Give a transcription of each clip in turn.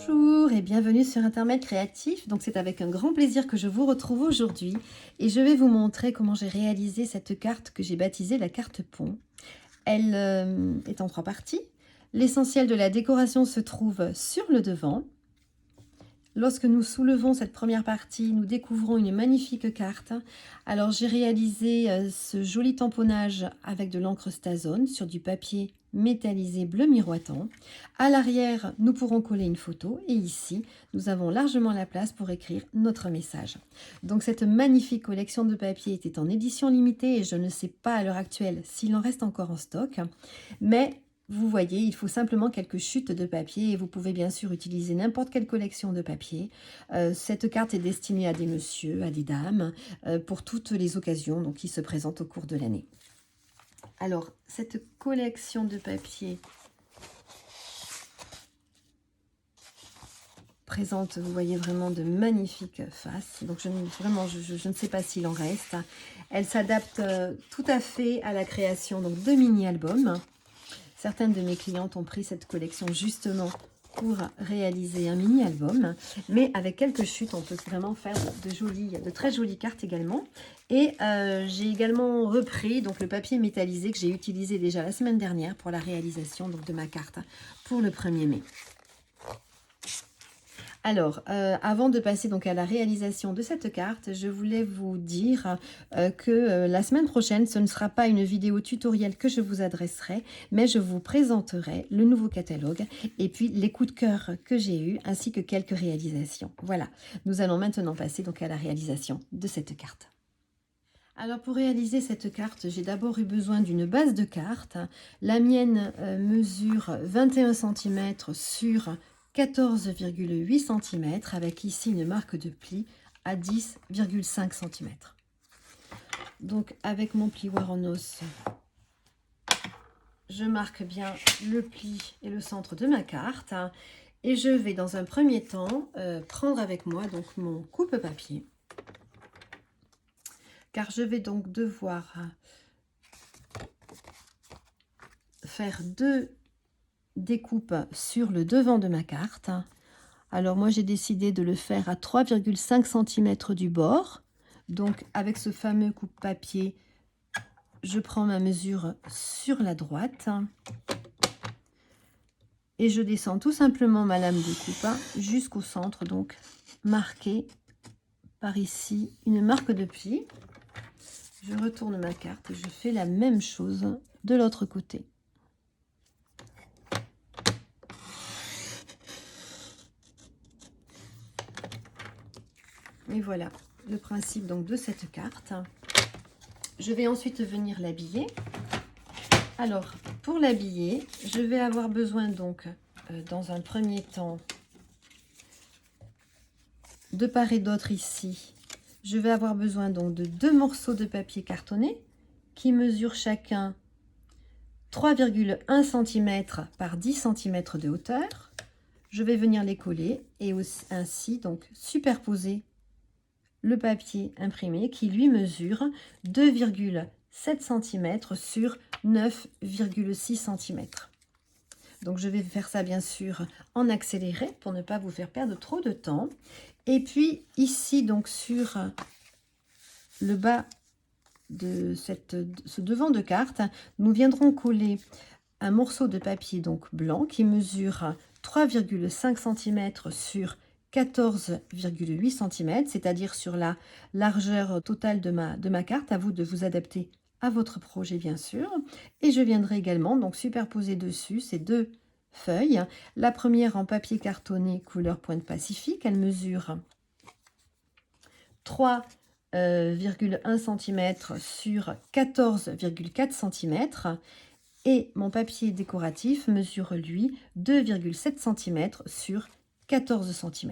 Bonjour et bienvenue sur Intermède Créatif. Donc c'est avec un grand plaisir que je vous retrouve aujourd'hui et je vais vous montrer comment j'ai réalisé cette carte que j'ai baptisée la carte pont. Elle est en 3 parties. L'essentiel de la décoration se trouve sur le devant. Lorsque nous soulevons cette première partie, nous découvrons une magnifique carte. Alors j'ai réalisé ce joli tamponnage avec de l'encre Stazone sur du papier métallisé bleu miroitant. À l'arrière, nous pourrons coller une photo et ici, nous avons largement la place pour écrire notre message. Donc cette magnifique collection de papier était en édition limitée et je ne sais pas à l'heure actuelle s'il en reste encore en stock, mais vous voyez, il faut simplement quelques chutes de papier et vous pouvez bien sûr utiliser n'importe quelle collection de papier. Cette carte est destinée à des messieurs, à des dames, pour toutes les occasions donc, qui se présentent au cours de l'année. Alors, cette collection de papier présente, vous voyez, vraiment de magnifiques faces. Donc, je ne sais pas s'il en reste. Elle s'adapte tout à fait à la création donc, de mini-albums. Certaines de mes clientes ont pris cette collection justement pour réaliser un mini-album, mais avec quelques chutes, on peut vraiment faire de très jolies cartes également. Et j'ai également repris donc, le papier métallisé que j'ai utilisé déjà la semaine dernière pour la réalisation donc, de ma carte pour le 1er mai. Alors, avant de passer donc à la réalisation de cette carte, je voulais vous dire que la semaine prochaine, ce ne sera pas une vidéo tutoriel que je vous adresserai, mais je vous présenterai le nouveau catalogue et puis les coups de cœur que j'ai eus, ainsi que quelques réalisations. Voilà, nous allons maintenant passer donc à la réalisation de cette carte. Alors pour réaliser cette carte, j'ai d'abord eu besoin d'une base de carte. La mienne mesure 21 cm sur 14,8 cm avec ici une marque de pli à 10,5 cm. Donc avec mon plioir en os, je marque bien le pli et le centre de ma carte. Et je vais dans un premier temps prendre avec moi donc mon coupe-papier. Car je vais donc devoir faire 2 découpes sur le devant de ma carte. Alors moi j'ai décidé de le faire à 3,5 cm du bord. Donc avec ce fameux coupe-papier, je prends ma mesure sur la droite et je descends tout simplement ma lame de coupe jusqu'au centre, donc marqué par ici une marque de pli. Je retourne ma carte et je fais la même chose de l'autre côté. Et voilà le principe donc de cette carte. Je vais ensuite venir l'habiller. Alors pour l'habiller, je vais avoir besoin donc dans un premier temps de part et d'autre ici. Je vais avoir besoin donc de 2 morceaux de papier cartonné qui mesurent chacun 3,1 cm par 10 cm de hauteur. Je vais venir les coller et ainsi donc superposer le papier imprimé qui lui mesure 2,7 cm sur 9,6 cm. Donc je vais faire ça bien sûr en accéléré pour ne pas vous faire perdre trop de temps. Et puis ici donc sur le bas de ce devant de carte, nous viendrons coller un morceau de papier donc blanc qui mesure 3,5 cm sur 14,8 cm, c'est-à-dire sur la largeur totale de ma carte. À vous de vous adapter à votre projet bien sûr. Et je viendrai également donc superposer dessus ces 2 feuilles. La première en papier cartonné couleur Pointe Pacifique, elle mesure 3,1 cm sur 14,4 cm. Et mon papier décoratif mesure lui 2,7 cm sur 14 cm.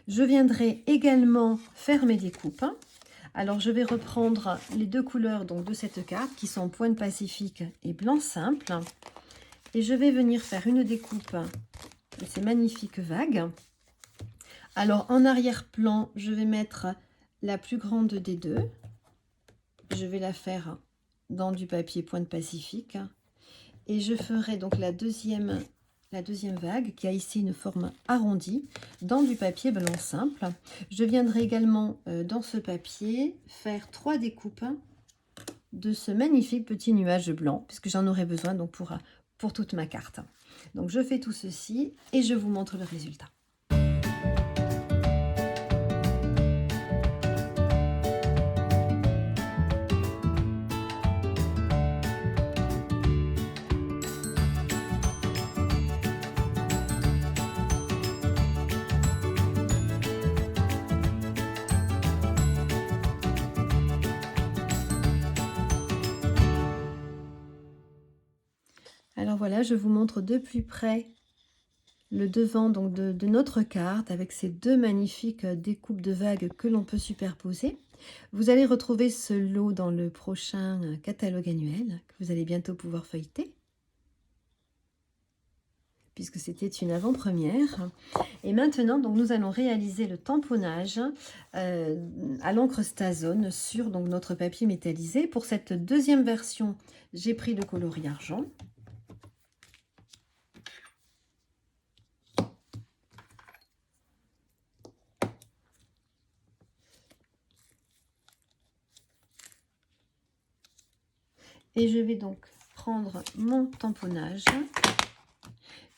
Je viendrai également faire mes découpes. Alors je vais reprendre les 2 couleurs donc, de cette carte qui sont Pointe Pacifique et blanc simple. Et je vais venir faire une découpe de ces magnifiques vagues. Alors en arrière-plan, je vais mettre la plus grande des 2. Je vais la faire dans du papier Pointe Pacifique. Et je ferai donc la deuxième la deuxième vague qui a ici une forme arrondie dans du papier blanc simple. Je viendrai également dans ce papier faire 3 découpes de ce magnifique petit nuage blanc, puisque j'en aurai besoin donc pour toute ma carte. Donc je fais tout ceci et je vous montre le résultat. Alors voilà, je vous montre de plus près le devant donc de notre carte avec ces 2 magnifiques découpes de vagues que l'on peut superposer. Vous allez retrouver ce lot dans le prochain catalogue annuel que vous allez bientôt pouvoir feuilleter, puisque c'était une avant-première. Et maintenant, donc, nous allons réaliser le tamponnage à l'encre Stazone sur donc, notre papier métallisé. Pour cette deuxième version, j'ai pris le coloris argent. Et je vais donc prendre mon tamponnage.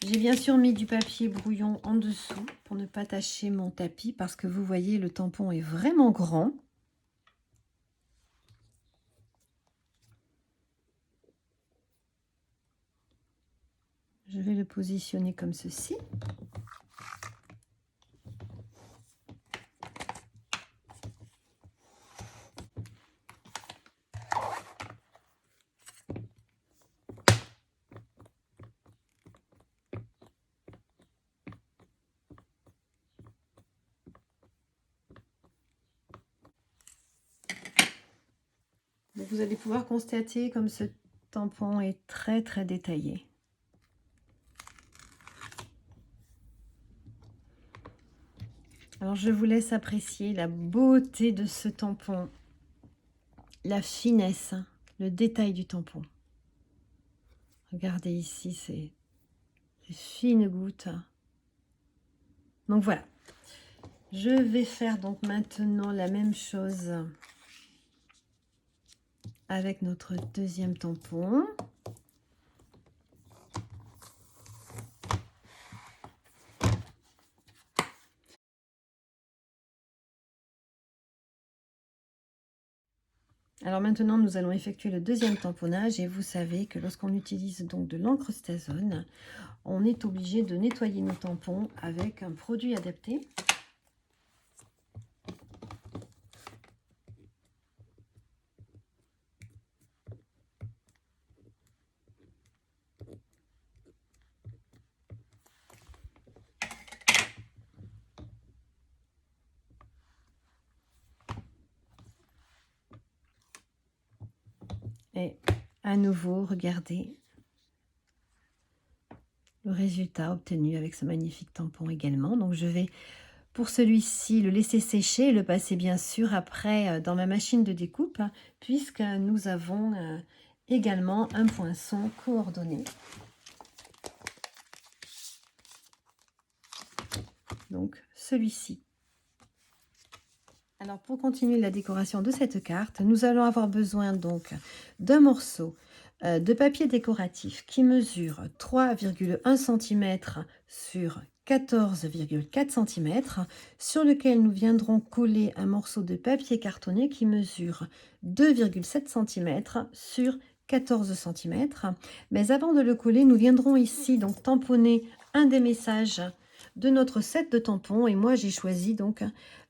J'ai bien sûr mis du papier brouillon en dessous pour ne pas tacher mon tapis parce que vous voyez, le tampon est vraiment grand. Je vais le positionner comme ceci. Donc vous allez pouvoir constater comme ce tampon est très très détaillé. Alors je vous laisse apprécier la beauté de ce tampon, la finesse, le détail du tampon. Regardez ici ces fines gouttes. Donc voilà. Je vais faire donc maintenant la même chose avec notre deuxième tampon. Alors maintenant, nous allons effectuer le deuxième tamponnage et vous savez que lorsqu'on utilise donc de l'encre Stazone, on est obligé de nettoyer nos tampons avec un produit adapté. Et à nouveau, regardez le résultat obtenu avec ce magnifique tampon également. Donc je vais, pour celui-ci, le laisser sécher et le passer bien sûr après dans ma machine de découpe, puisque nous avons également un poinçon coordonné. Donc celui-ci. Alors pour continuer la décoration de cette carte, nous allons avoir besoin donc d'un morceau de papier décoratif qui mesure 3,1 cm sur 14,4 cm, sur lequel nous viendrons coller un morceau de papier cartonné qui mesure 2,7 cm sur 14 cm. Mais avant de le coller, nous viendrons ici donc tamponner un des messages de notre set de tampons, et moi j'ai choisi donc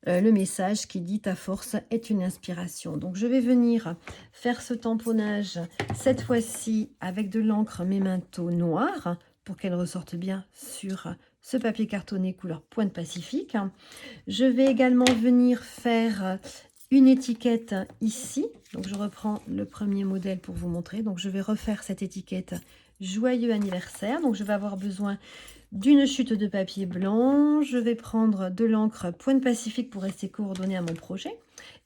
le message qui dit: ta force est une inspiration. Donc je vais venir faire ce tamponnage cette fois-ci avec de l'encre Memento noire pour qu'elle ressorte bien sur ce papier cartonné couleur Pointe Pacifique. Je vais également venir faire une étiquette ici. Donc je reprends le premier modèle pour vous montrer. Donc je vais refaire cette étiquette joyeux anniversaire. Donc je vais avoir besoin d'une chute de papier blanc. Je vais prendre de l'encre Pointe Pacifique pour rester coordonnée à mon projet.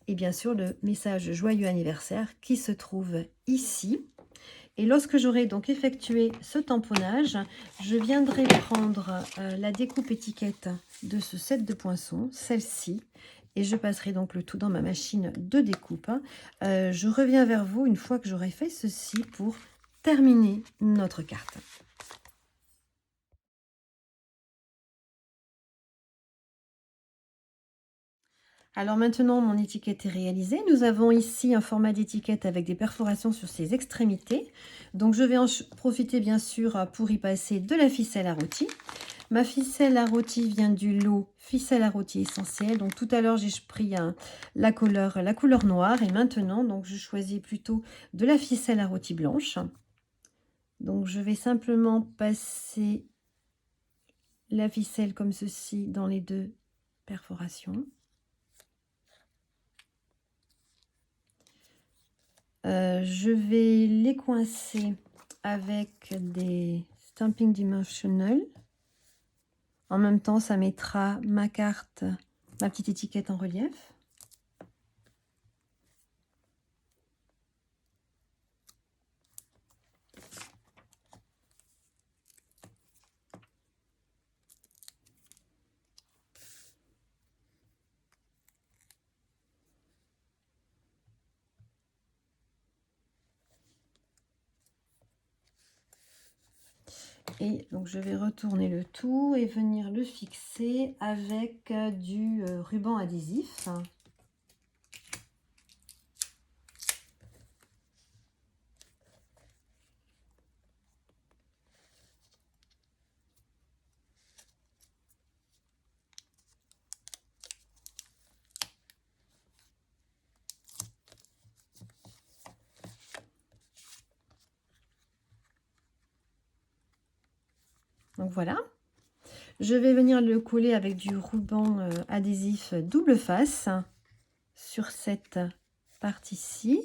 Et bien sûr le message joyeux anniversaire qui se trouve ici. Et lorsque j'aurai donc effectué ce tamponnage, je viendrai prendre la découpe étiquette de ce set de poinçons, celle-ci, et je passerai donc le tout dans ma machine de découpe. Je reviens vers vous une fois que j'aurai fait ceci pour terminer notre carte. Alors maintenant, mon étiquette est réalisée. Nous avons ici un format d'étiquette avec des perforations sur ses extrémités. Donc je vais en profiter bien sûr pour y passer de la ficelle à rôti. Ma ficelle à rôti vient du lot ficelle à rôti essentielle. Donc tout à l'heure, j'ai pris la couleur noire et maintenant, donc je choisis plutôt de la ficelle à rôti blanche. Donc je vais simplement passer la ficelle comme ceci dans les deux perforations. Je vais les coincer avec des Stampin' Dimensional. En même temps, ça mettra ma carte, ma petite étiquette en relief. Et donc je vais retourner le tout et venir le fixer avec du ruban adhésif. Donc voilà. Je vais venir le coller avec du ruban adhésif double face sur cette partie-ci.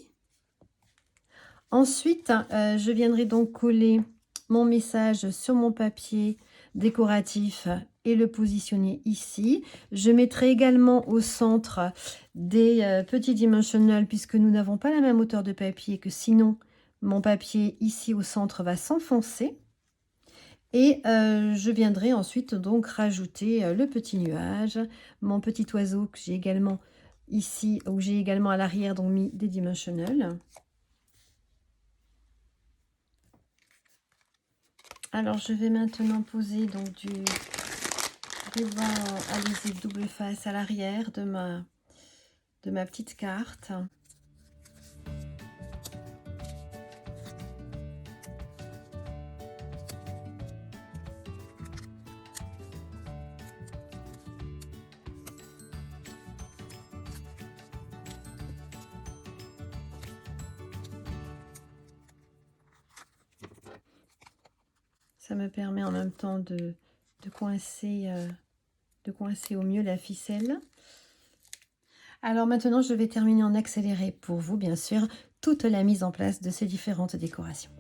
Ensuite, je viendrai donc coller mon message sur mon papier décoratif et le positionner ici. Je mettrai également au centre des petits dimensionals puisque nous n'avons pas la même hauteur de papier, que sinon mon papier ici au centre va s'enfoncer. Et je viendrai ensuite donc rajouter le petit nuage, mon petit oiseau que j'ai également ici, où j'ai également à l'arrière donc mis des dimensionals. Alors je vais maintenant poser donc du ruban adhésif double face à l'arrière de ma petite carte. Ça me permet en même temps de coincer au mieux la ficelle. Alors maintenant, je vais terminer en accéléré pour vous, bien sûr, toute la mise en place de ces différentes décorations.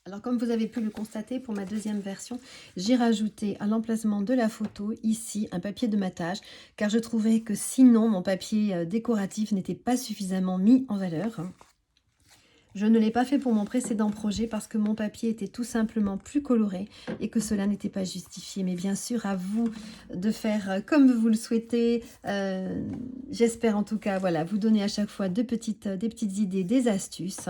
Alors comme vous avez pu le constater, pour ma deuxième version, j'ai rajouté à l'emplacement de la photo ici un papier de matage car je trouvais que sinon mon papier décoratif n'était pas suffisamment mis en valeur. Je ne l'ai pas fait pour mon précédent projet parce que mon papier était tout simplement plus coloré et que cela n'était pas justifié. Mais bien sûr, à vous de faire comme vous le souhaitez. J'espère en tout cas voilà, vous donner à chaque fois des petites idées, des astuces.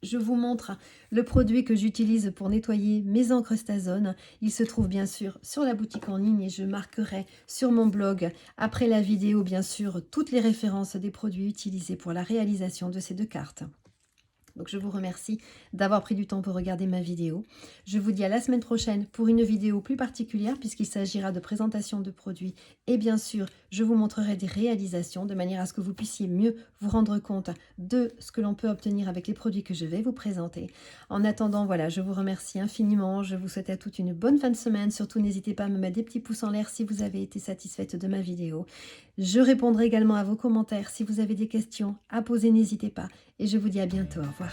Je vous montre le produit que j'utilise pour nettoyer mes encrustazones. Il se trouve bien sûr sur la boutique en ligne et je marquerai sur mon blog, après la vidéo bien sûr, toutes les références des produits utilisés pour la réalisation de ces deux cartes. Donc je vous remercie d'avoir pris du temps pour regarder ma vidéo. Je vous dis à la semaine prochaine pour une vidéo plus particulière puisqu'il s'agira de présentation de produits. Et bien sûr, je vous montrerai des réalisations de manière à ce que vous puissiez mieux vous rendre compte de ce que l'on peut obtenir avec les produits que je vais vous présenter. En attendant, voilà, je vous remercie infiniment. Je vous souhaite à toutes une bonne fin de semaine. Surtout, n'hésitez pas à me mettre des petits pouces en l'air si vous avez été satisfaite de ma vidéo. Je répondrai également à vos commentaires. Si vous avez des questions à poser, n'hésitez pas. Et je vous dis à bientôt. Au revoir.